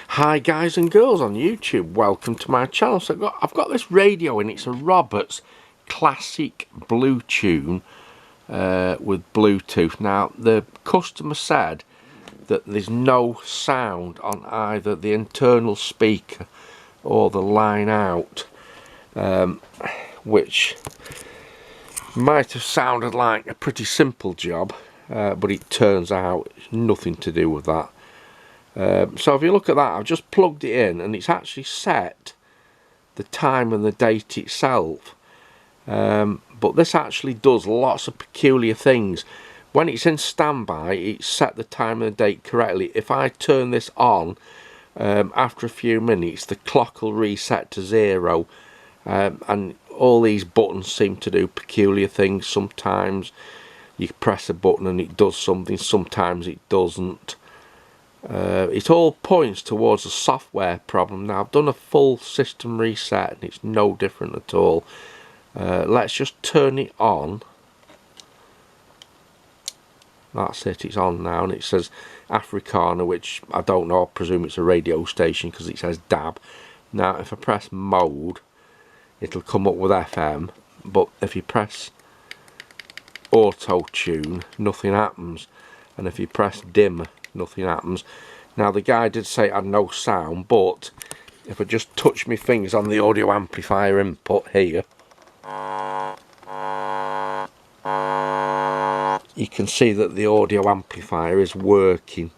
Hi guys and girls on YouTube, welcome to my channel. So I've got this radio and it's a Roberts classic Blutune with Bluetooth. Now the customer said that there's no sound on either the internal speaker or the line out, which might have sounded like a pretty simple job, but it turns out it's nothing to do with that. So if you look at that, I've just plugged it in and it's actually set the time and the date itself, but this actually does lots of peculiar things. When it's in standby, it's set the time and the date correctly. If I turn this on, after a few minutes the clock will reset to 0, and all these buttons seem to do peculiar things. Sometimes you press a button and it does something, sometimes it doesn't. It all points towards a software problem. Now I've done a full system reset and it's no different at all. Let's just turn it on. That's it, it's on now, and it says Africana, which I don't know, I presume it's a radio station because it says DAB. Now if I press mode, it'll come up with FM, but if you press auto tune, nothing happens, and if you press dim, nothing happens. Now the guy did say it had no sound, but if I just touch my fingers on the audio amplifier input here, you can see that the audio amplifier is working.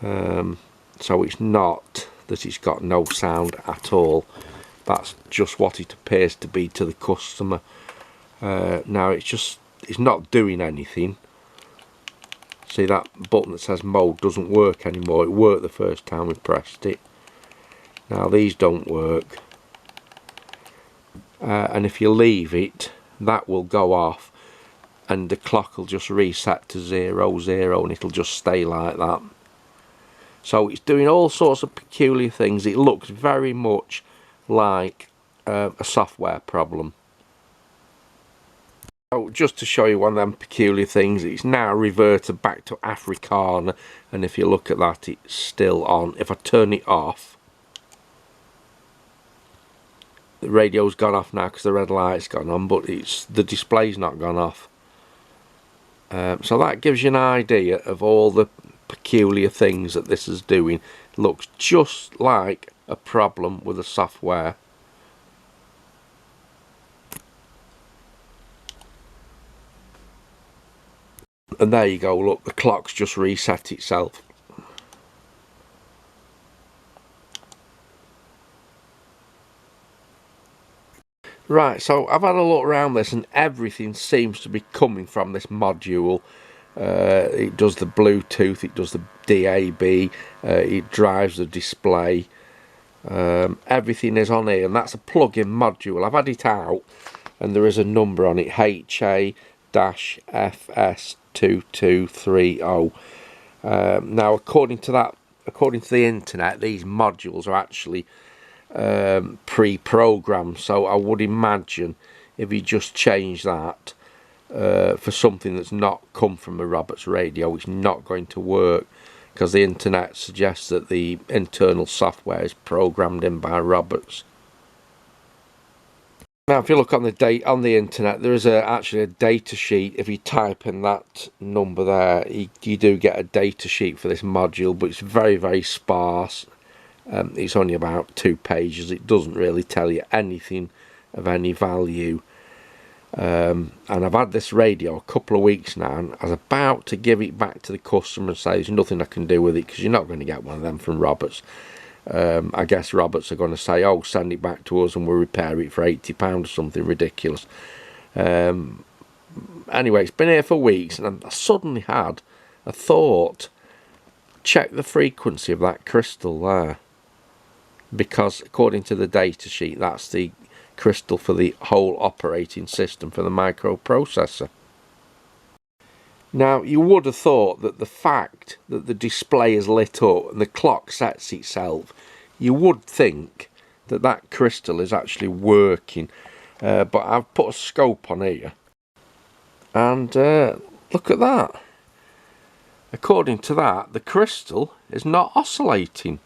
So it's not that it's got no sound at all. That's just what it appears to be to the customer. Now it's not doing anything. See, that button that says mode doesn't work anymore. It worked the first time we pressed it. Now these don't work, and if you leave it, that will go off and the clock will just reset to 00, and it'll just stay like that. So it's doing all sorts of peculiar things. It looks very much like a software problem. So just to show you one of them peculiar things, it's now reverted back to Africana, and if you look at that, it's still on. If I turn it off, the radio's gone off now because the red light's gone on, but the display's not gone off. So that gives you an idea of all the peculiar things that this is doing. It looks just like a problem with the software. And there you go, look, the clock's just reset itself. Right, so I've had a look around this and everything seems to be coming from this module. It does the Bluetooth, it does the DAB, it drives the display. Everything is on here, and that's a plug-in module. I've had it out and there is a number on it, HA-FS2230. Now according to the internet, these modules are actually pre-programmed, so I would imagine if you just change that for something that's not come from a Roberts radio, it's not going to work, because the internet suggests that the internal software is programmed in by Roberts. Now if you look on the internet, there is actually a data sheet. If you type in that number there, you do get a data sheet for this module, but it's very, very sparse. It's only about 2 pages. It doesn't really tell you anything of any value. And I've had this radio a couple of weeks now, and I was about to give it back to the customer and say there's nothing I can do with it because you're not going to get one of them from Roberts. I guess Roberts are going to say, oh, send it back to us and we'll repair it for £80 or something ridiculous. Anyway, it's been here for weeks, and I suddenly had a thought. Check the frequency of that crystal there, because according to the data sheet, that's the crystal for the whole operating system for the microprocessor. Now you would have thought that the fact that the display is lit up and the clock sets itself, you would think that that crystal is actually working, but I've put a scope on here and look at that. According to that, the crystal is not oscillating.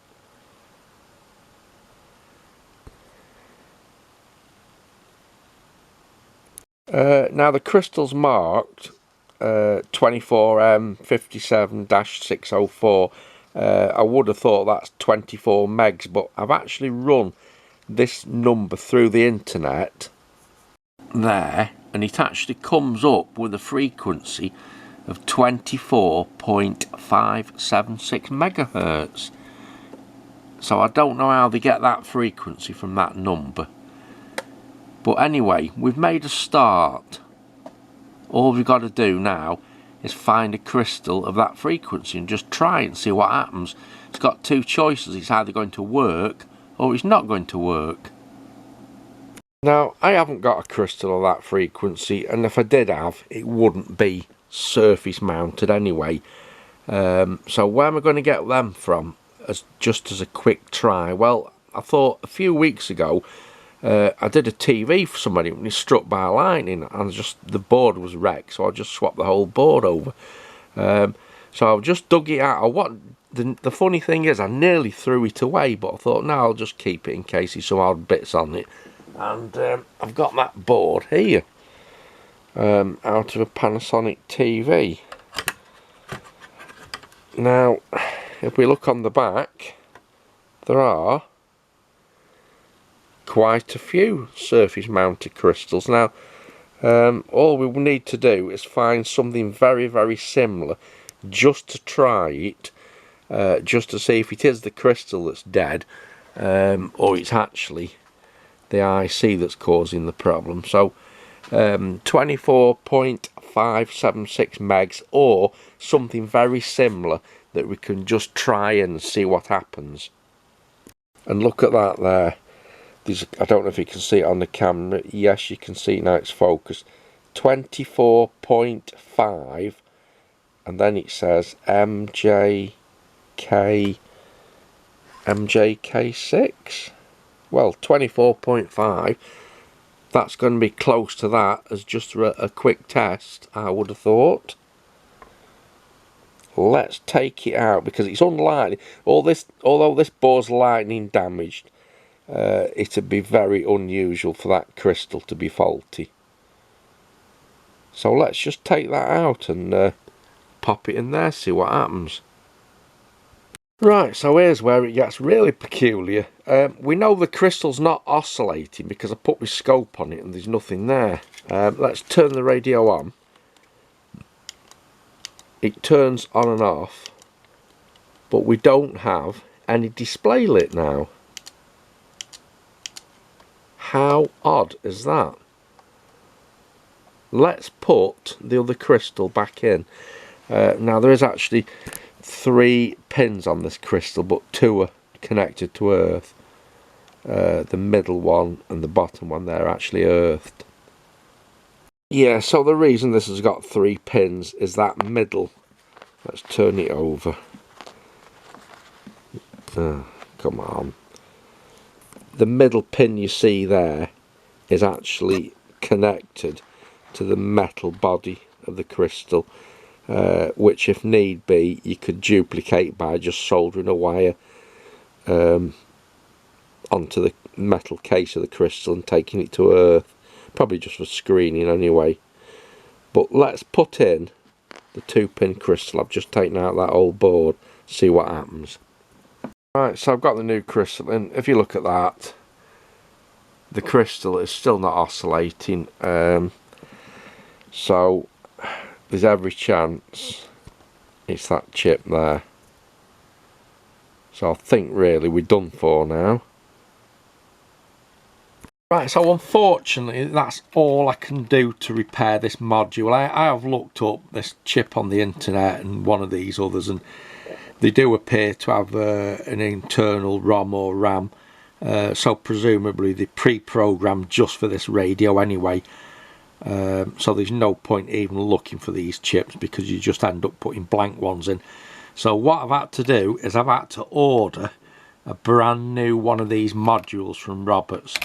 Now the crystal's marked 24M57-604. I would have thought that's 24 megs, but I've actually run this number through the internet there, and it actually comes up with a frequency of 24.576 megahertz. So I don't know how they get that frequency from that number. But anyway, we've made a start. All we've got to do now is find a crystal of that frequency and just try and see what happens. It's got two choices. It's either going to work or it's not going to work. Now, I haven't got a crystal of that frequency, and if I did have, it wouldn't be surface mounted anyway. So where am I going to get them from just as a quick try? Well, I thought a few weeks ago I did a TV for somebody when he was struck by lightning, and the board was wrecked, so I just swapped the whole board over. So I've just dug it out. The funny thing is, I nearly threw it away, but I thought, no, I'll just keep it in case there's some odd bits on it. And I've got that board here, out of a Panasonic TV. Now, if we look on the back, there are quite a few surface mounted crystals. Now, all we need to do is find something very, very similar just to try it, just to see if it is the crystal that's dead, or it's actually the IC that's causing the problem. So 24.576 megs, or something very similar that we can just try and see what happens. And look at that there. I don't know if you can see it on the camera. Yes, you can see it now, it's focused. 24.5, and then it says MJK6. Well, 24.5. That's going to be close to that as just a quick test, I would have thought. Let's take it out because it's unlikely. Although this board's lightning damaged, it'd be very unusual for that crystal to be faulty. So let's just take that out and pop it in there, see what happens. Right, so here's where it gets really peculiar. We know the crystal's not oscillating because I put my scope on it and there's nothing there. Let's turn the radio on. It turns on and off, but we don't have any display lit now. How odd is that? Let's put the other crystal back in. Now there is actually 3 pins on this crystal, but 2 are connected to earth. The middle one and the bottom one, they're actually earthed. Yeah, so the reason this has got 3 pins is that middle. Let's turn it over. Come on. The middle pin you see there is actually connected to the metal body of the crystal, which if need be you could duplicate by just soldering a wire onto the metal case of the crystal and taking it to earth, probably just for screening anyway. But let's put in the 2-pin crystal. I've just taken out that old board, see what happens. Right, so I've got the new crystal in. If you look at that, the crystal is still not oscillating, so there's every chance it's that chip there. So I think really we're done for now. Right, so unfortunately that's all I can do to repair this module. I have looked up this chip on the internet and one of these others, and they do appear to have an internal ROM or RAM, so presumably they pre-programmed just for this radio anyway. So there's no point even looking for these chips because you just end up putting blank ones in. So what I've had to do is I've had to order a brand new one of these modules from Roberts.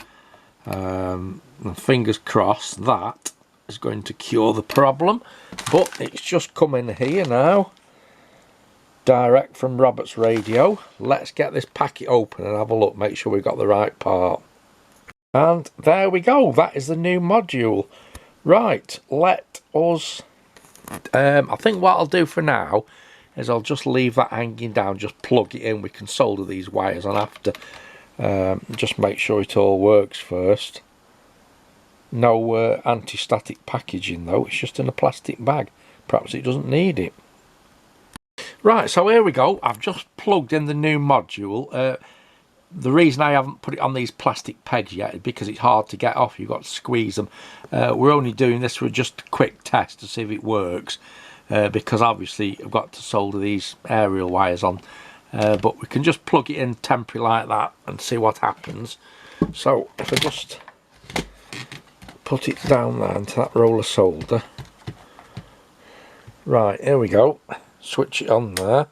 And fingers crossed that is going to cure the problem, but it's just come in here now, direct from Roberts Radio. Let's get this packet open and have a look, make sure we've got the right part. And there we go, that is the new module. Right, let us... I think what I'll do for now is I'll just leave that hanging down, just plug it in. We can solder these wires on after. Just make sure it all works first. No anti-static packaging though, it's just in a plastic bag. Perhaps it doesn't need it. Right, so here we go. I've just plugged in the new module. The reason I haven't put it on these plastic pegs yet is because it's hard to get off. You've got to squeeze them. We're only doing this for just a quick test to see if it works, because obviously I've got to solder these aerial wires on. But we can just plug it in temporary like that and see what happens. So if I just put it down there into that roll of solder. Right, here we go. Switch it on there.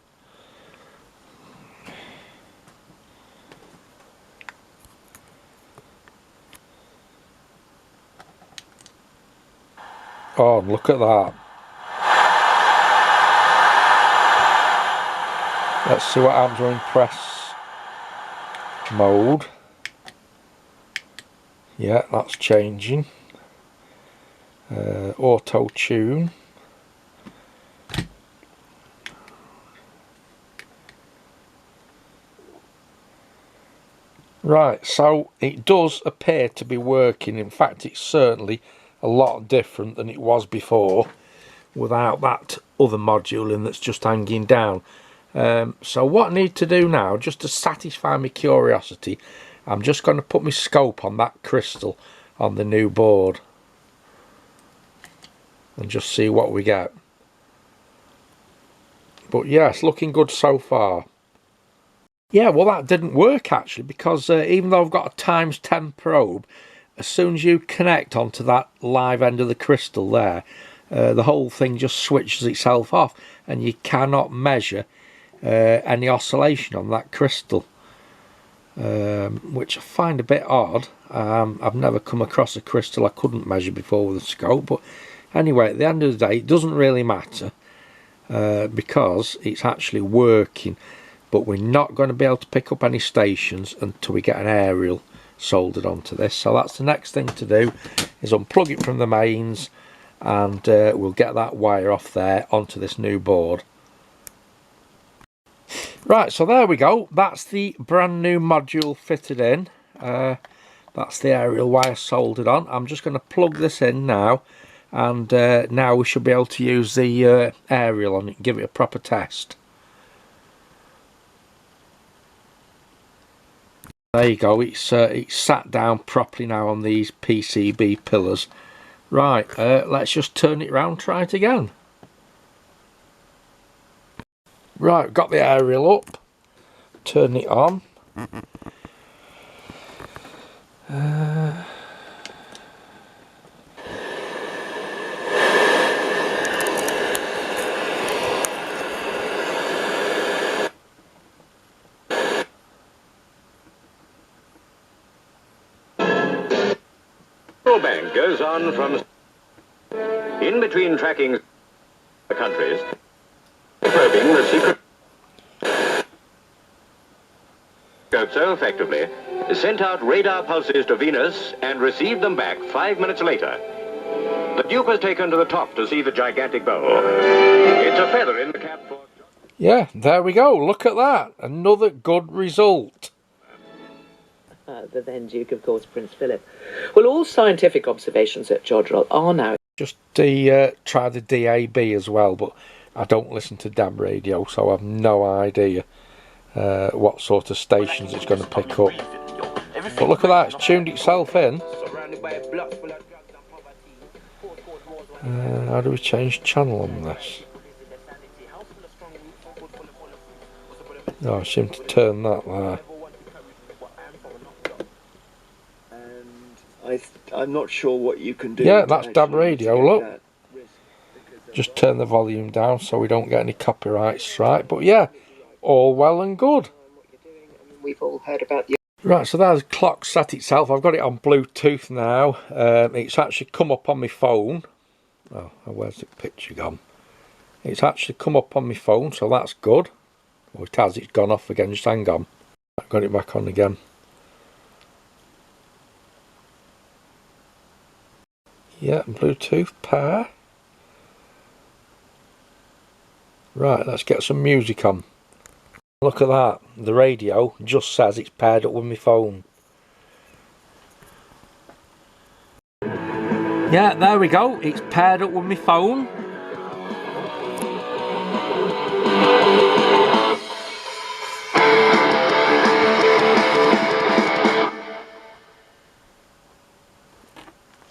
Oh, look at that. Let's see what happens when in press mode. Yeah, that's changing. Auto tune. Right, so it does appear to be working. In fact, it's certainly a lot different than it was before without that other module in that's just hanging down. So what I need to do now, just to satisfy my curiosity, I'm just going to put my scope on that crystal on the new board and just see what we get. But yeah, it's looking good so far. Yeah, well that didn't work actually, because even though I've got a ×10 probe, as soon as you connect onto that live end of the crystal there, the whole thing just switches itself off and you cannot measure any oscillation on that crystal, which I find a bit odd. I've never come across a crystal I couldn't measure before with a scope, but anyway, at the end of the day it doesn't really matter, because it's actually working. But we're not going to be able to pick up any stations until we get an aerial soldered onto this. So that's the next thing to do, is unplug it from the mains, and we'll get that wire off there onto this new board. Right, so there we go. That's the brand new module fitted in. That's the aerial wire soldered on. I'm just going to plug this in now, and now we should be able to use the aerial on it and give it a proper test. There you go, it's sat down properly now on these PCB pillars. Right, let's just turn it around, try it again. Right, got the aerial up, turn it on. Bank goes on from in between tracking the countries, probing the secret scope so effectively, sent out radar pulses to Venus and received them back 5 minutes later. The dupe was taken to the top to see the gigantic bowl. It's a feather in the cap for... Yeah, there we go, look at that, another good result. The then Duke, of course, Prince Philip. Well, all scientific observations at Jodrell are now... Just try the DAB as well, but I don't listen to DAB radio, so I've no idea what sort of stations it's going to pick up. But look at that, it's tuned itself in. How do we change channel on this? Oh, I seem to turn that there. I'm not sure what you can do. Yeah, that's DAB radio, look. Just turn the volume down so we don't get any copyright strike. But yeah, all well and good. We've all heard about the... Right, so there's the clock set itself. I've got it on Bluetooth now. It's actually come up on my phone. Oh, where's the picture gone? It's actually come up on my phone, so that's good. Oh, it has, it's gone off again, just hang on. I've got it back on again. Yeah, Bluetooth pair. Right, let's get some music on. Look at that, the radio just says it's paired up with my phone. Yeah, there we go, it's paired up with my phone.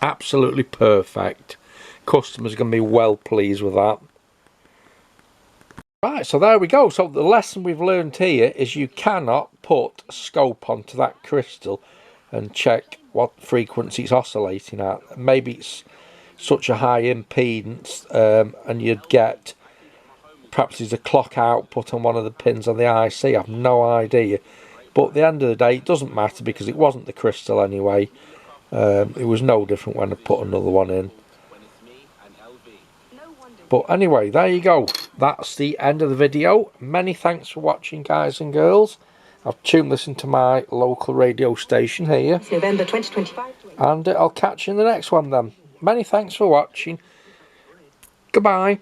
Absolutely perfect. Customers are going to be well pleased with that. Right, so there we go. So the lesson we've learned here is you cannot put a scope onto that crystal and check what frequency it's oscillating at. Maybe it's such a high impedance and you'd get, perhaps there's a clock output on one of the pins on the IC. I have no idea. But at the end of the day, it doesn't matter because it wasn't the crystal anyway. It was no different when I put another one in. But anyway, there you go. That's the end of the video. Many thanks for watching, guys and girls. I've tuned this into my local radio station here. November 2025. And I'll catch you in the next one then. Many thanks for watching. Goodbye.